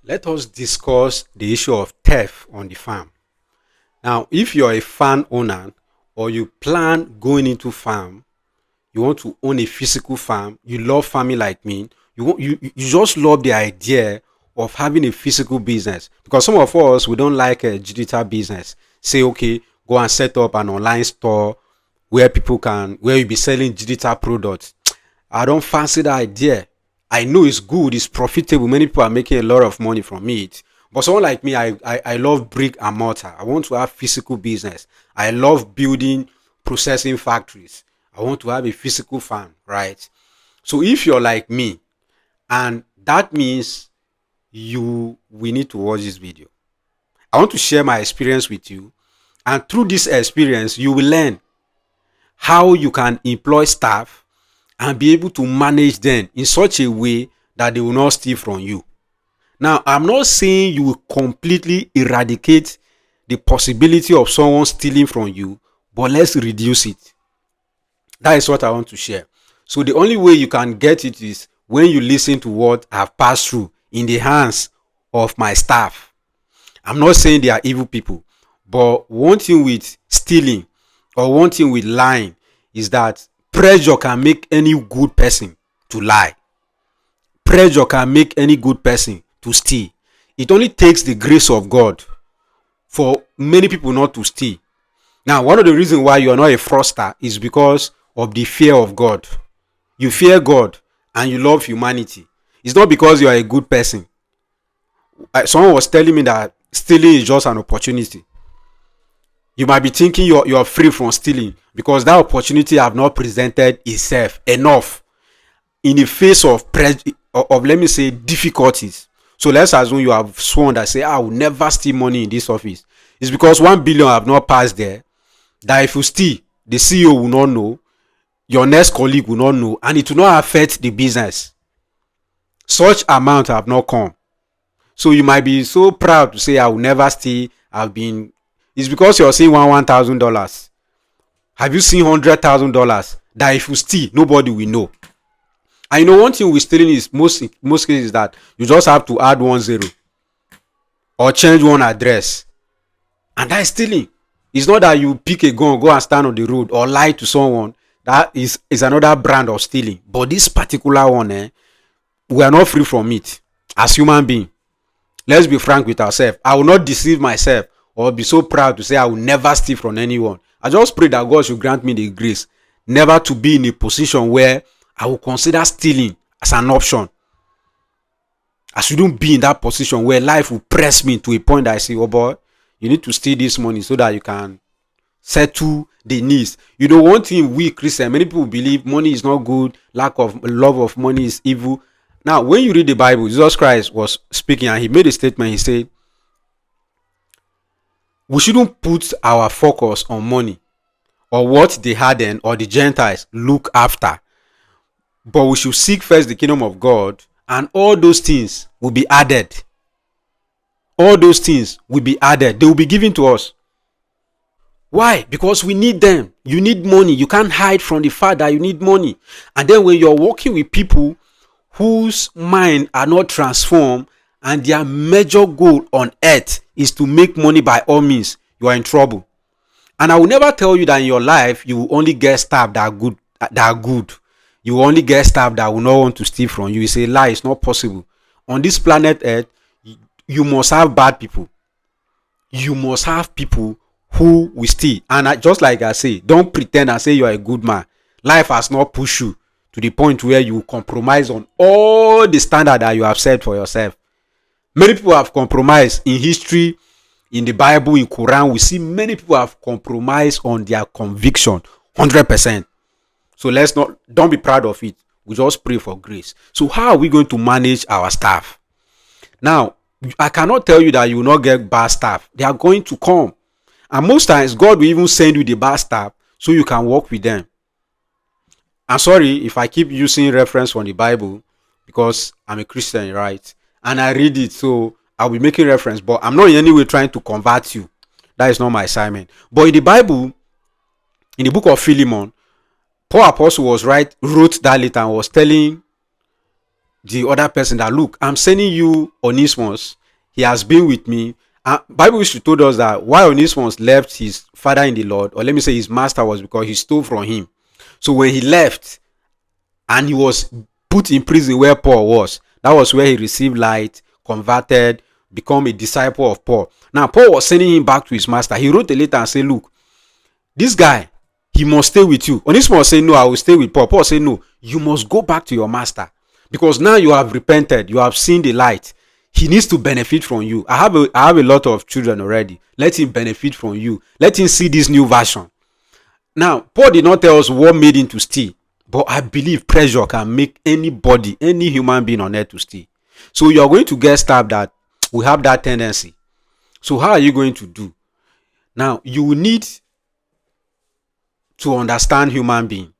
Let us discuss the issue of theft on the farm. Now, if you're a farm owner or you plan going into farm, you want to own a physical farm, you love farming like me, you just love the idea of having a physical business, because some of us we don't like a digital business. Say, okay, go and set up an online store where you be selling digital products. I don't fancy that idea. I know it's good, it's profitable. Many people are making a lot of money from it. But someone like me, I love brick and mortar. I want to have physical business. I love building processing factories. I want to have a physical farm, right? So if you're like me, and that means we need to watch this video. I want to share my experience with you. And through this experience, you will learn how you can employ staff and be able to manage them in such a way that they will not steal from you. Now, I'm not saying you will completely eradicate the possibility of someone stealing from you, but let's reduce it. That is what I want to share. So the only way you can get it is when you listen to what I've passed through in the hands of my staff. I'm not saying they are evil people, but one thing with stealing or one thing with lying is that pressure can make any good person to lie. Pressure can make any good person to steal. It only takes the grace of God for many people not to steal. Now, one of the reasons why you are not a fraudster is because of the fear of God. You fear God and you love humanity. It's not because you are a good person. Someone was telling me that stealing is just an opportunity. You might be thinking you're free from stealing because that opportunity have not presented itself enough in the face of let me say difficulties. So let's assume you have sworn that say, I will never steal money in this office. It's because 1 billion have not passed there, that if you steal, the CEO will not know, your next colleague will not know, and it will not affect the business. Such amount have not come. So you might be so proud to say, I will never steal. It's because you're saying $1,000. Have you seen $100,000 that if you steal, nobody will know? And one thing with stealing is most cases that you just have to add 10 or change one address, and that is stealing. It's not that you pick a gun, go and stand on the road, or lie to someone. That is another brand of stealing. But this particular one, we are not free from it as human beings. Let's be frank with ourselves. I will not deceive myself or be so proud to say I will never steal from anyone. I just pray that God should grant me the grace never to be in a position where I will consider stealing as an option. I shouldn't be in that position where life will press me to a point that I say, oh boy, you need to steal this money so that you can settle the needs. One thing we Christians, many people believe money is not good, lack of love of money is evil. Now, when you read the Bible, Jesus Christ was speaking and he made a statement. He said, we shouldn't put our focus on money or what the hardened or the Gentiles look after, but we should seek first the kingdom of God, and all those things will be added. All those things will be added. They will be given to us. Why? Because we need them. You need money. You can't hide from the fact that you need money. And then when you're working with people whose mind are not transformed and their major goal on earth is to make money by all means, you are in trouble. And I will never tell you that in your life you will only get staff that are good. You will only get staff that will not want to steal from you. It's a lie. It's not possible. On this planet earth, you must have bad people. You must have people who will steal. And just like I say, don't pretend and say you are a good man. Life has not pushed you to the point where you compromise on all the standard that you have set for yourself. Many people have compromised in history, in the Bible, in Quran. We see many people have compromised on their conviction 100%. So don't be proud of it. We just pray for grace. So how are we going to manage our staff? Now, I cannot tell you that you will not get bad staff. They are going to come. And most times, God will even send you the bad staff so you can work with them. I'm sorry if I keep using reference from the Bible because I'm a Christian, right? And I read it, so I'll be making reference. But I'm not in any way trying to convert you. That is not my assignment. But in the Bible, in the book of Philemon, Paul Apostle wrote that letter and was telling the other person that, look, I'm sending you Onismos. He has been with me. Bible history told us that why Onismos left his father in the Lord, or let me say his master, was because he stole from him. So when he left and he was put in prison where Paul was, that was where he received light, converted, become a disciple of Paul. Now Paul was sending him back to his master. He wrote a letter and said, look, this guy, he must stay with you. Onesimus say, no, I will stay with Paul. Paul say, no, you must go back to your master, because now you have repented, you have seen the light. He needs to benefit from you. I have a lot of children already. Let him benefit from you. Let him see this new version. Now, Paul did not tell us what made him to steal, but I believe pressure can make anybody, any human being on earth, to steal. So you are going to get stabbed that we have that tendency. So how are you going to do? Now, you will need to understand human being.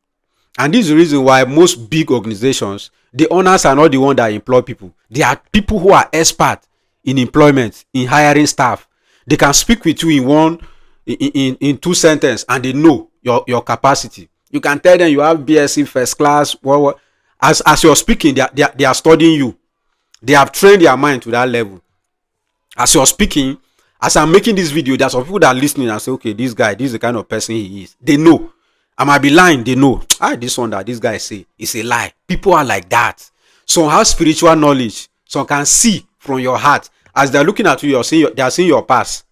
And this is the reason why most big organizations, the owners are not the one that employ people. They are people who are expert in employment, in hiring staff. They can speak with you in two sentences, and they know your capacity. You can tell them you have BSc first class. As you're speaking, they are studying you. They have trained their mind to that level. As you're speaking, as I'm making this video, there are some people that are listening and say, okay, this guy, this is the kind of person he is. They know. I might be lying, they know. This one that this guy say is a lie. People are like that. Some have spiritual knowledge. Some can see from your heart. As they're looking at you, they are seeing your past.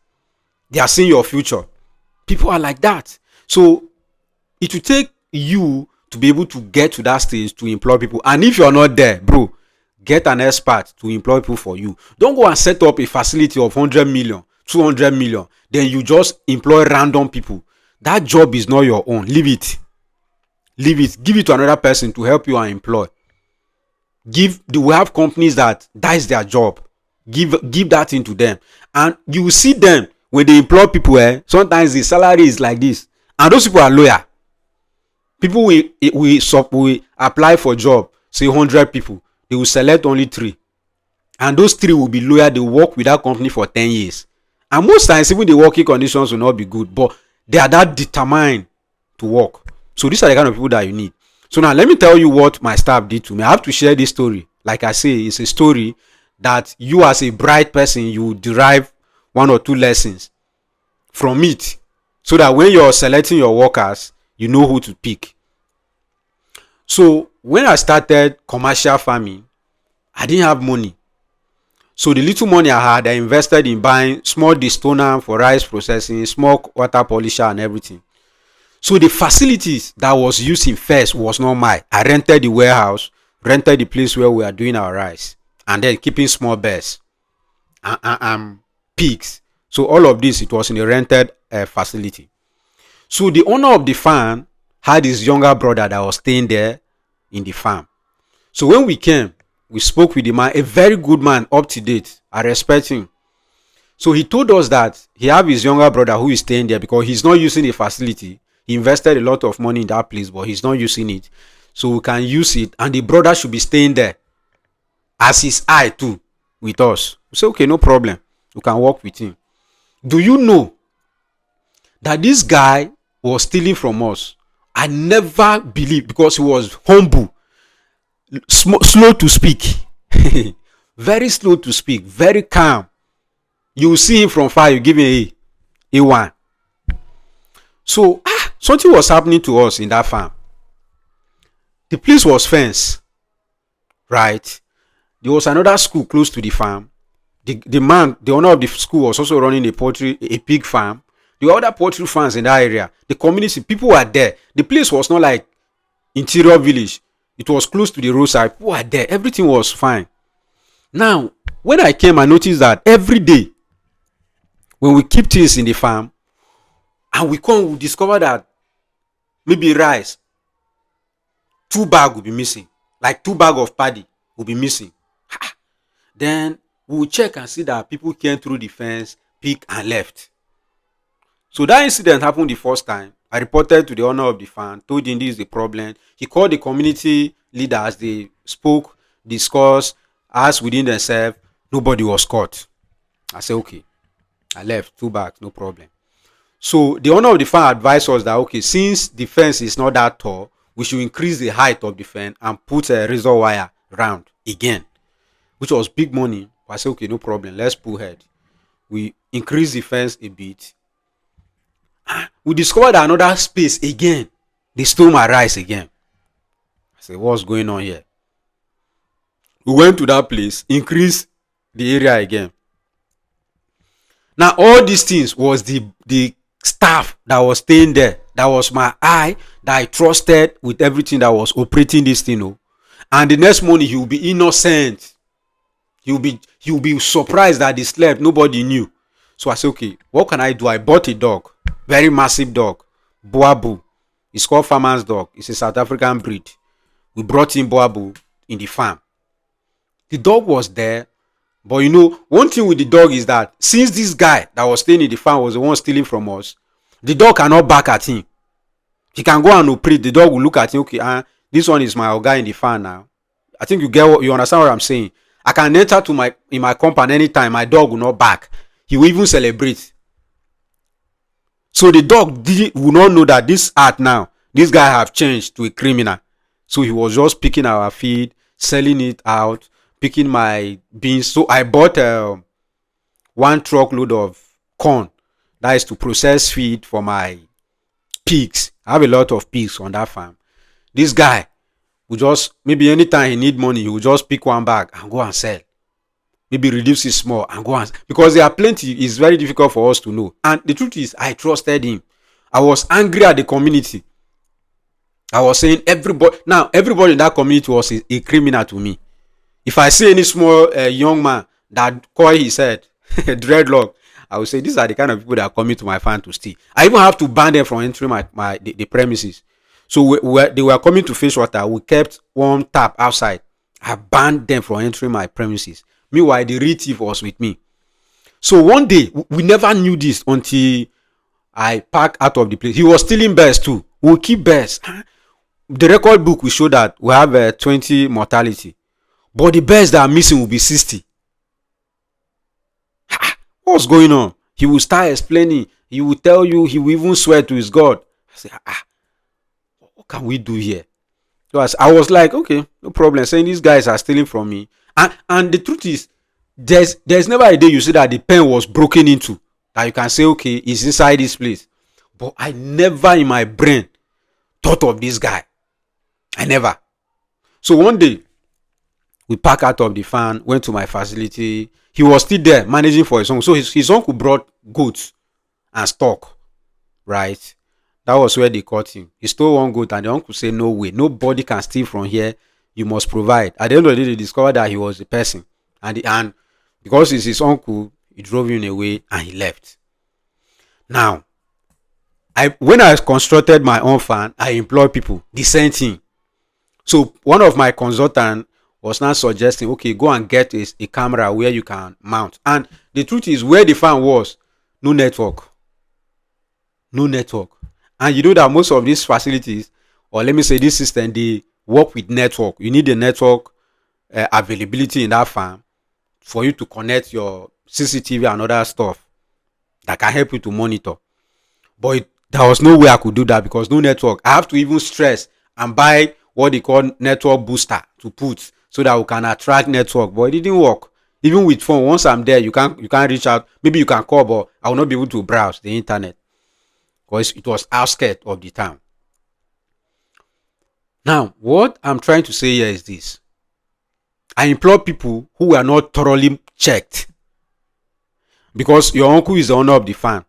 They are seeing your future. People are like that. So it will take you to be able to get to that stage to employ people. And if you're not there, bro, get an expert to employ people for you. Don't go and set up a facility of 100 million, 200 million. Then you just employ random people. That job is not your own. Leave it. Give it to another person to help you and employ. We have companies that is their job. Give that into them, and you will see them when they employ people. Sometimes the salary is like this, and those people are loyal. People will apply for job, say 100 people, they will select only 3, and those 3 will be loyal. They will work with that company for 10 years, and most times even the working conditions will not be good, but they are that determined to work. So these are the kind of people that you need. So now let me tell you what my staff did to me. I have to share this story. Like I say, it's a story that you, as a bright person, you derive 1 or 2 lessons from it, so that when you're selecting your workers, you know who to pick. So when I started commercial farming, I didn't have money. So the little money I had, I invested in buying small destoner for rice processing, small water polisher and everything. So the facilities that was using first was not mine. I rented the warehouse, rented the place where we are doing our rice, and then keeping small birds and pigs. So all of this, it was in a rented facility. So the owner of the farm had his younger brother that was staying there in the farm. So when we came, we spoke with the man, a very good man, up to date. I respect him. So he told us that he have his younger brother who is staying there because he's not using the facility. He invested a lot of money in that place, but he's not using it. So we can use it, and the brother should be staying there as his eye too with us. We say, okay, no problem. We can work with him. Do you know that this guy was stealing from us? I never believed, because he was humble, slow to speak, very slow to speak, very calm. You will see him from far, you give him a one. So something was happening to us in that farm. The place was fenced, right? There was another school close to the farm. The man, the owner of the school, was also running a pig farm. There were other poultry farms in that area. The community, people were there. The place was not like interior village. It was close to the roadside. People were there. Everything was fine. Now, when I came, I noticed that every day, when we keep things in the farm, and we discover that maybe rice, 2 bags will be missing. Like 2 bags of paddy will be missing. Then we will check and see that people came through the fence, picked and left. So that incident happened the first time. I reported to the owner of the farm, told him this is the problem. He called the community leaders. They spoke, discussed, asked within themselves. Nobody was caught. I said, okay. I left 2 bags, no problem. So the owner of the farm advised us that, okay, since the fence is not that tall, we should increase the height of the fence and put a razor wire round again, which was big money. I said, okay, no problem. Let's pull head. We increased the fence a bit. We discovered another space again. They stole my rice again. I said, what's going on here? We went to that place, increased the area again. Now, all these things was the staff that was staying there. That was my eye that I trusted with everything that was operating this thing. Oh. And the next morning, he will be innocent. He will be surprised that he slept. Nobody knew. So I said, okay, what can I do? I bought a dog, very massive dog, Boabu. It's called farmer's dog. It's a South African breed. We brought in Boabu in the farm. The dog was there, but you know, one thing with the dog is that since this guy that was staying in the farm was the one stealing from us, the dog cannot bark at him. He can go and operate. The dog will look at him. Okay, this one is my guy in the farm now. I think you understand what I'm saying. I can enter to in my compound anytime. My dog will not bark. He will even celebrate. So the dog will not know that this art now, this guy have changed to a criminal. So he was just picking our feed, selling it out, picking my beans. So I bought one truckload of corn. That is to process feed for my pigs. I have a lot of pigs on that farm. This guy will just, maybe anytime he need money, he will just pick one bag and go and sell. Maybe reduce it small and go and, because there are plenty. It's very difficult for us to know. And the truth is, I trusted him. I was angry at the community. I was saying everybody in that community was a criminal to me. If I see any small young man that coil his head, dreadlock, I will say these are the kind of people that are coming to my farm to steal. I even have to ban them from entering the premises. So they were coming to fetch water. We kept one tap outside. I banned them from entering my premises. Meanwhile, the real thief was with me. So one day, we never knew this until I packed out of the place. He was stealing birds too. We'll keep birds. The record book will show that we have 20 mortality. But the birds that are missing will be 60. What's going on? He will start explaining. He will tell you. He will even swear to his God. I say, what can we do here? So I was like, okay, no problem. Saying these guys are stealing from me. And the truth is, there's never a day you see that the pen was broken into. That you can say, okay, it's inside this place. But I never in my brain thought of this guy. I never. So one day, we packed out of the farm, went to my facility. He was still there managing for his uncle. So his uncle brought goats and stock, right? That was where they caught him. He stole one goat and the uncle said, no way, nobody can steal from here. You must provide. At the end of the day, they discovered that he was the person. And because it's his uncle, he drove him away and he left. Now, when I constructed my own farm, I employed people. The same thing. So one of my consultants was now suggesting, okay, go and get a camera where you can mount. And the truth is, where the farm was, no network. No network. And you know that most of these facilities, or let me say this system, they work with network. You need the network availability in that farm for you to connect your CCTV and other stuff that can help you to monitor. But there was no way I could do that because no network. I have to even stress and buy what they call network booster to put so that we can attract network. But it didn't work. Even with phone, once I'm there, you can't reach out. Maybe you can call, but I will not be able to browse the internet because it was outskirts of the town. Now, what I'm trying to say here is this. I employ people who are not thoroughly checked. Because your uncle is the owner of the farm,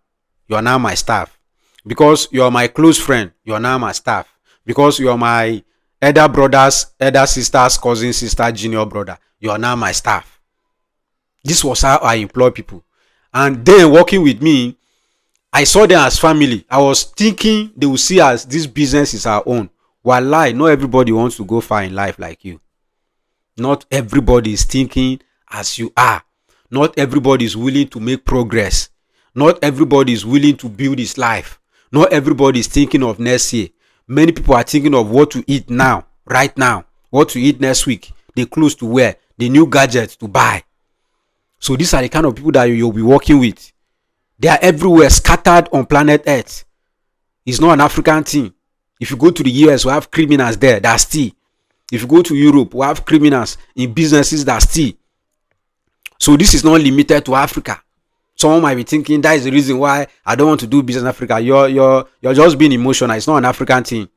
you are now my staff. Because you are my close friend, you are now my staff. Because you are my elder brothers, elder sisters, cousin, sister, junior brother, you are now my staff. This was how I employ people. And then working with me, I saw them as family. I was thinking they will see as this business is our own. Wallahi, not everybody wants to go far in life like you. Not everybody is thinking as you are. Not everybody is willing to make progress. Not everybody is willing to build his life. Not everybody is thinking of next year. Many people are thinking of what to eat now, right now. What to eat next week. The clothes to wear. The new gadgets to buy. So these are the kind of people that you'll be working with. They are everywhere, scattered on planet Earth. It's not an African thing. If you go to the US, we have criminals there that steal. If you go to Europe, we have criminals in businesses that steal. So this is not limited to Africa. Someone might be thinking that is the reason why I don't want to do business in Africa. You're just being emotional. It's not an African thing.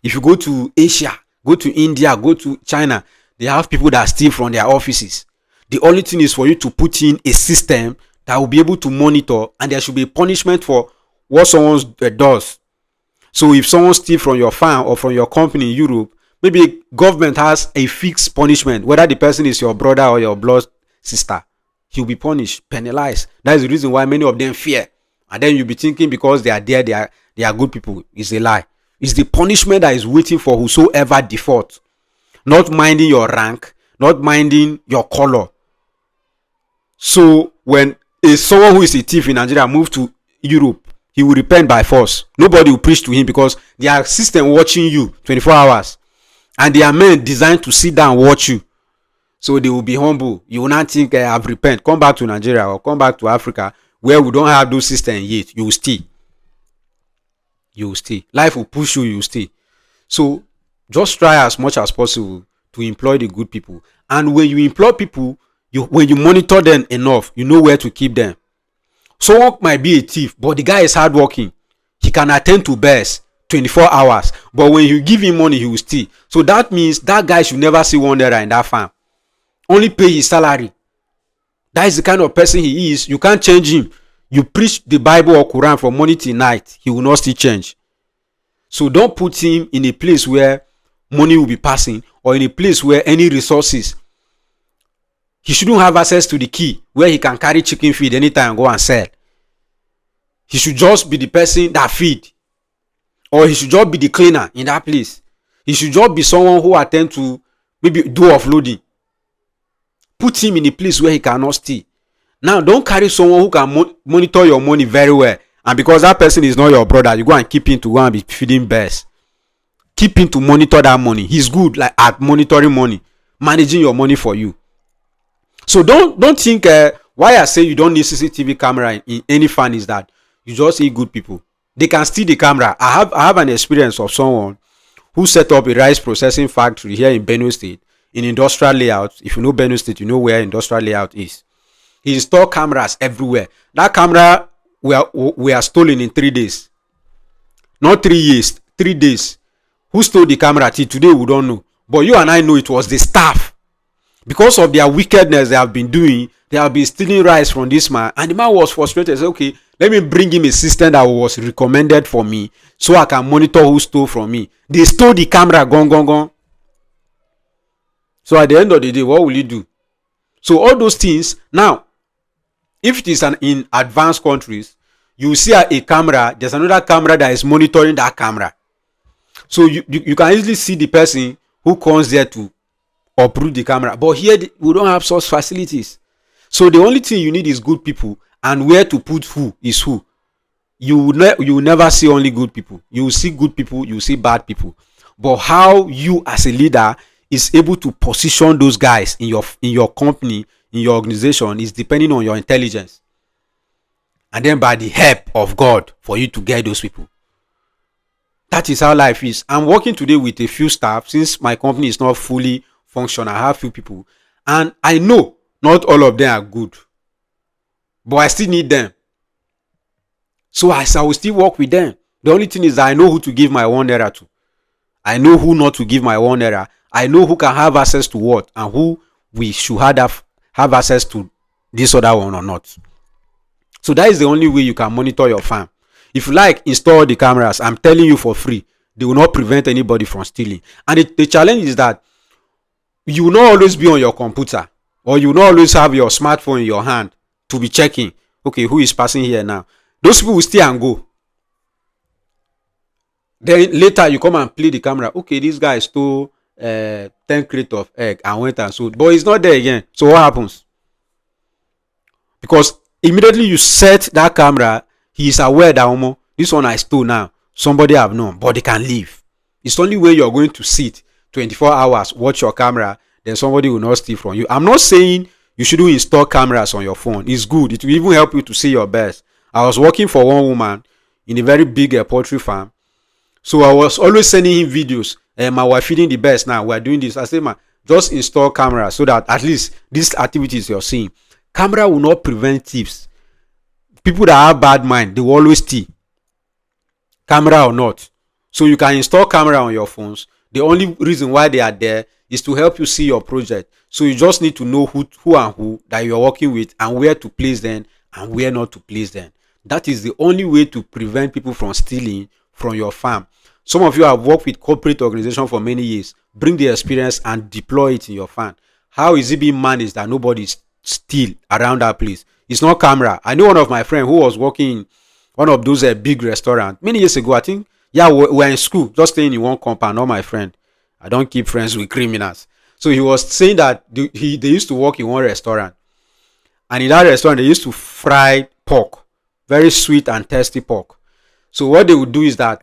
If you go to Asia, go to India, go to China, they have people that steal from their offices. The only thing is for you to put in a system that will be able to monitor, and there should be a punishment for what someone does. So if someone steals from your farm or from your company in Europe, maybe government has a fixed punishment, whether the person is your brother or your blood sister. He'll be punished, penalized. That is the reason why many of them fear. And then you'll be thinking because they are there, they are good people. It's a lie. It's the punishment that is waiting for whosoever default. Not minding your rank, not minding your color. So when someone who is a thief in Nigeria move to Europe, he will repent by force. Nobody will preach to him because there are system watching you 24 hours. And there are men designed to sit down and watch you. So they will be humble. You will not think I've repented. Come back to Nigeria or come back to Africa where we don't have those systems yet. You will stay. You will stay. Life will push you. You will stay. So just try as much as possible to employ the good people. And when you employ people, when you monitor them enough, you know where to keep them. Someone might be a thief, but the guy is hardworking. He can attend to bears 24 hours. But when you give him money, he will steal. So that means that guy should never see one naira in that farm. Only pay his salary. That is the kind of person he is. You can't change him. You preach the Bible or Quran from morning till night, he will not still change. So don't put him in a place where money will be passing or in a place where any resources. He shouldn't have access to the key where he can carry chicken feed anytime and go and sell. He should just be the person that feed. Or he should just be the cleaner in that place. He should just be someone who attend to maybe do offloading. Put him in a place where he cannot steal. Now, don't carry someone who can monitor your money very well. And because that person is not your brother, you go and keep him to go and be feeding bears. Keep him to monitor that money. He's good like at monitoring money, managing your money for you. So don't think why I say you don't need CCTV camera in any farm is that you just see good people. They can steal the camera. I have an experience of someone who set up a rice processing factory here in Benue State in industrial layout. If you know Benue State, you know where industrial layout is. He installed cameras everywhere. That camera were stolen in 3 days. Not 3 years, 3 days. Who stole the camera till today we don't know. But you and I know it was the staff. Because of their wickedness they have been doing, they have been stealing rice from this man. And the man was frustrated. He said, okay, let me bring him a system that was recommended for me so I can monitor who stole from me. They stole the camera, gone. So at the end of the day, what will you do? So all those things, now, if it is in advanced countries, you see a camera, there's another camera that is monitoring that camera. So you can easily see the person who comes there to uproot the camera. But here, we don't have such facilities. So the only thing you need is good people, and where to put who is who. You will never see only good people. You will see good people, you will see bad people. But how you as a leader is able to position those guys in your company, in your organization, is depending on your intelligence. And then by the help of God for you to get those people. That is how life is. I'm working today with a few staff since my company is not fully functional. I have few people. And I know not all of them are good. But I still need them. So I will still work with them. The only thing is that I know who to give my 1 naira to. I know who not to give my 1 naira. I know who can have access to what and who we should have access to this other one or not. So that is the only way you can monitor your farm. If you like, install the cameras. I'm telling you for free. They will not prevent anybody from stealing. And the challenge is that you will not always be on your computer, or you will not always have your smartphone in your hand to be checking, okay, who is passing here now. Those people will stay and go. Then later you come and play the camera. Okay, this guy stole 10 crates of egg and went and sold. But it's not there again. So what happens? Because immediately you set that camera, he is aware that this one I stole now. Somebody have known, but they can leave. It's only when you're going to sit 24 hours, watch your camera, then somebody will not steal from you. I'm not saying you shouldn't install cameras on your phone. It's good. It will even help you to see your best. I was working for one woman in a very big poultry farm. So I was always sending him videos. My wife feeding the best now. We're doing this. I say, man, just install camera so that at least these activities you're seeing, camera will not prevent thieves. People that have bad mind, they will always steal, camera or not. So you can install camera on your phones. The only reason why they are there is to help you see your project. So you just need to know who and who that you're working with and where to place them and where not to place them. That is the only way to prevent people from stealing from your farm. Some of you have worked with corporate organization for many years. Bring the experience and deploy it in your farm. How is it being managed that nobody steal around that place? It's not camera. I know one of my friends who was working in one of those big restaurants many years ago. I think, yeah, we were in school, just staying in one compound. Not my friend. I don't keep friends with criminals. So he was saying that they used to work in one restaurant, and in that restaurant they used to fry pork, very sweet and tasty pork. So what they would do is that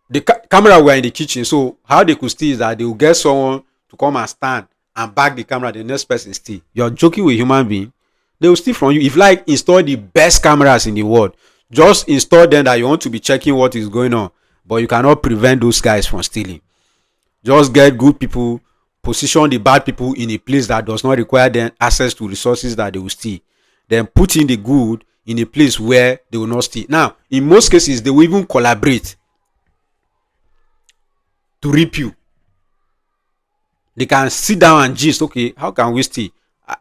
the camera were in the kitchen. So how they could steal is that they would get someone to come and stand and back the camera. The next person steal. You're joking with human being. They will steal from you. If like install the best cameras in the world, just install them that you want to be checking what is going on, but you cannot prevent those guys from stealing. Just get good people, position the bad people in a place that does not require them access to resources that they will steal. Then put in the good in a place where they will not steal. Now, in most cases, they will even collaborate to reap you. They can sit down and gist, okay, how can we steal?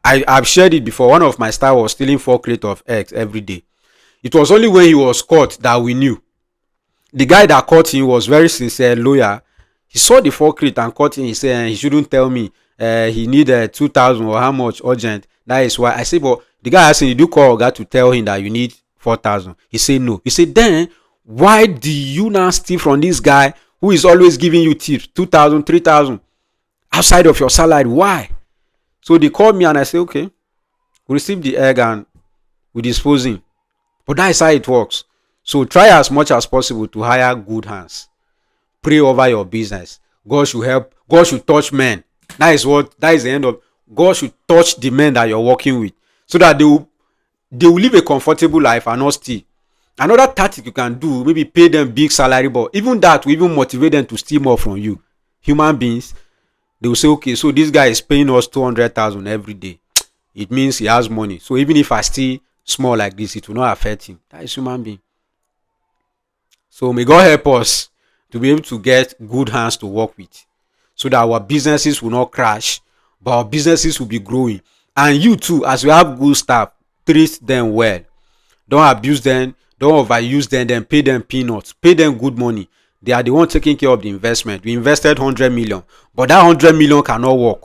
I've shared it before. One of my staff was stealing 4 crates of eggs every day. It was only when he was caught that we knew. The guy that caught him was very sincere lawyer. He saw the 4 crate and caught him. He said he shouldn't tell me. He need 2,000 or how much urgent. That is why I said, but the guy asked him, did you call Oga to tell him that you need 4,000? He said no. He said, then why do you now steal from this guy who is always giving you tips, 2,000, 3,000 outside of your salary? Why? So they called me and I said, okay, we received the egg and we dispose him. But that is how it works. So try as much as possible to hire good hands. Pray over your business. God should help. God should touch men. That is the end of. God should touch the men that you're working with, so that they will live a comfortable life and not steal. Another tactic you can do, maybe pay them big salary, but even that will even motivate them to steal more from you. Human beings, they will say, okay, so this guy is paying us 200,000 every day. It means he has money. So even if I steal small like this, it will not affect him. That is human being. So may God help us to be able to get good hands to work with, so that our businesses will not crash, but our businesses will be growing. And you too, as you have good staff, treat them well. Don't abuse them. Don't overuse them. Then pay them peanuts. Pay them good money. They are the one taking care of the investment. We invested 100 million, but that 100 million cannot work.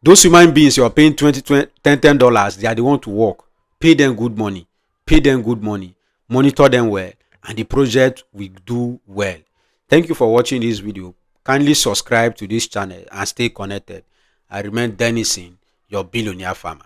Those human beings you're paying $10, they are the one to work. Pay them good money. Pay them good money. Monitor them well, and the project will do well. Thank you for watching this video. Kindly subscribe to this channel and stay connected. I remain Dennison, your billionaire farmer.